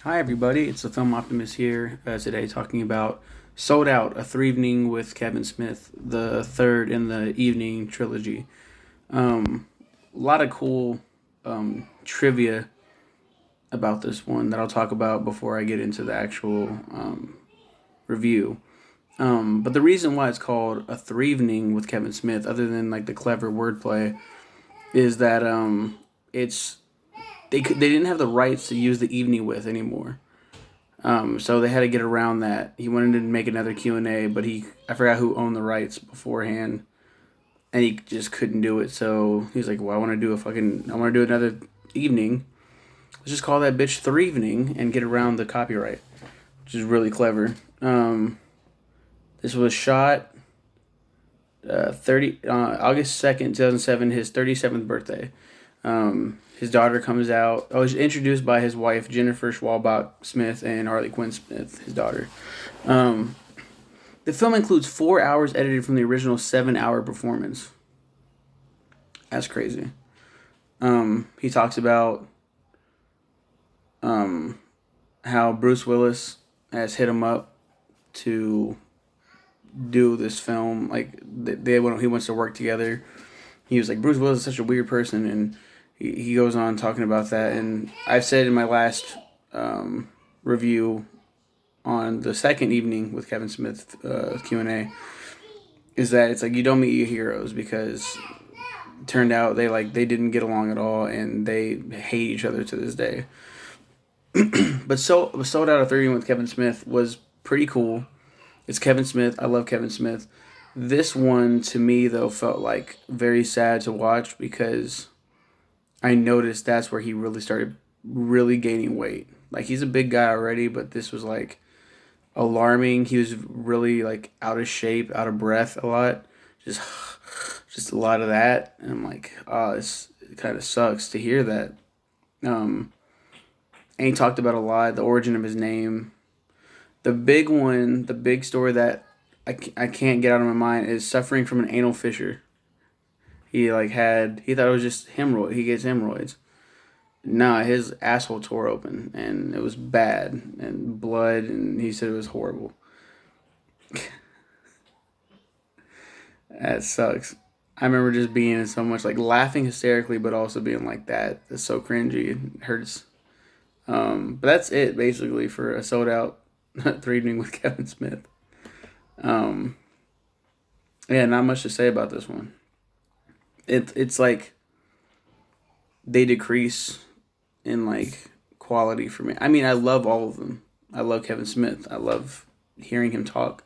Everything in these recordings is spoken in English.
Hi, everybody. It's the Film Optimist here today talking about Sold Out, a Threevening with Kevin Smith, the third in the Evening trilogy. A lot of cool trivia about this one that I'll talk about before I get into the actual review. But the reason why it's called a Threevening with Kevin Smith, other than like the clever wordplay, is that it's they didn't have the rights to use the evening with anymore. So they had to get around that. He wanted to make another Q&A, but I forgot who owned the rights beforehand, and he just couldn't do it. So he's like, "Well, I want to do another evening. Let's just call that bitch Threevening and get around the copyright," which is really clever. This was shot August 2nd, 2007, his 37th birthday. His daughter comes out. Oh, he's introduced by his wife, Jennifer Schwalbach Smith, and Harley Quinn Smith, his daughter. The film includes 4 hours edited from the original 7-hour performance. That's crazy. He talks about how Bruce Willis has hit him up to do this film. Like, he wants to work together. He was like, Bruce Willis is such a weird person, and he goes on talking about that. And I've said in my last review on the second evening with Kevin Smith Q&A is that it's like you don't meet your heroes, because it turned out they didn't get along at all, and they hate each other to this day. But Sold Out of 30 with Kevin Smith was pretty cool. It's Kevin Smith. I love Kevin Smith. This one, to me, though, felt like very sad to watch, because I noticed that's where he really started really gaining weight. Like, he's a big guy already, but this was, like, alarming. He was really, like, out of shape, out of breath a lot. Just a lot of that. And I'm like, oh, it kind of sucks to hear that. And he talked about a lot, the origin of his name. The big story that I can't get out of my mind is suffering from an anal fissure. He thought it was just hemorrhoid. He gets hemorrhoids. Nah, his asshole tore open, and it was bad, and blood, and he said it was horrible. That sucks. I remember just being in so much, like, laughing hysterically, but also being like, that's so cringy. It hurts. But that's it, basically, for a Sold Out Threevening with Kevin Smith. Yeah, not much to say about this one. It's like they decrease in, like, quality for me. I mean, I love all of them. I love Kevin Smith. I love hearing him talk.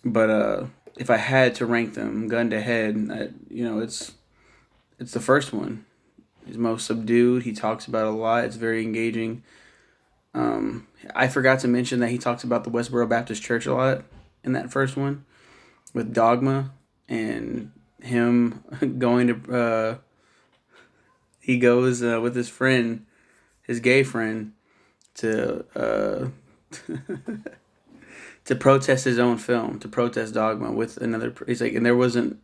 But if I had to rank them gun to head, it's the first one. He's most subdued. He talks about it a lot. It's very engaging. I forgot to mention that he talks about the Westboro Baptist Church a lot in that first one with Dogma, and him going to he goes with his friend, his gay friend, to to protest his own film, to protest Dogma with another. He's like, and there wasn't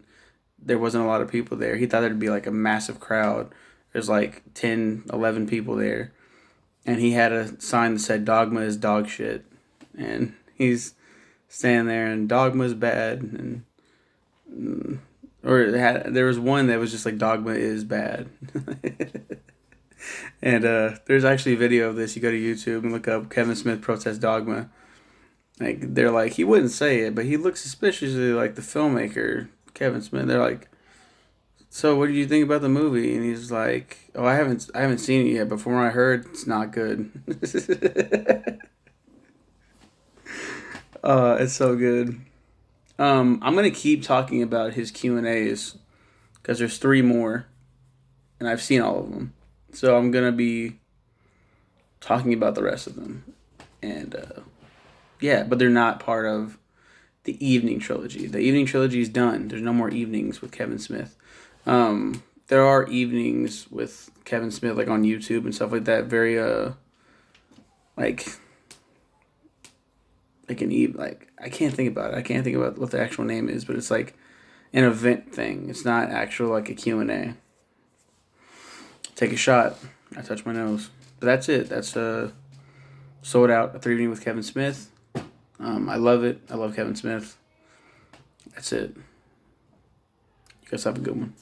a lot of people there. He thought there'd be like a massive crowd. There's like 10, 11 people there, and he had a sign that said Dogma is dog shit, and he's standing there, and Dogma's bad, and there was one that was just like Dogma is bad. And there's actually a video of this. You go to YouTube and look up Kevin Smith protest Dogma. Like, they're like, he wouldn't say it, but he looks suspiciously like the filmmaker Kevin Smith. They're like, so what do you think about the movie? And he's like, oh, I haven't seen it yet, but from what I heard, it's not good. It's so good. I'm gonna keep talking about his Q&As, because there's 3 more, and I've seen all of them. So I'm gonna be talking about the rest of them, and yeah, but they're not part of the Evening trilogy. The Evening trilogy is done. There's no more evenings with Kevin Smith. There are evenings with Kevin Smith, like, on YouTube and stuff like that. Very like I can't think about it. I can't think about what the actual name is, but it's like an event thing. It's not actual like a Q&A. Take a shot. I touched my nose. But that's it. That's Sold Out, A Threevening with Kevin Smith. I love it. I love Kevin Smith. That's it. You guys have a good one.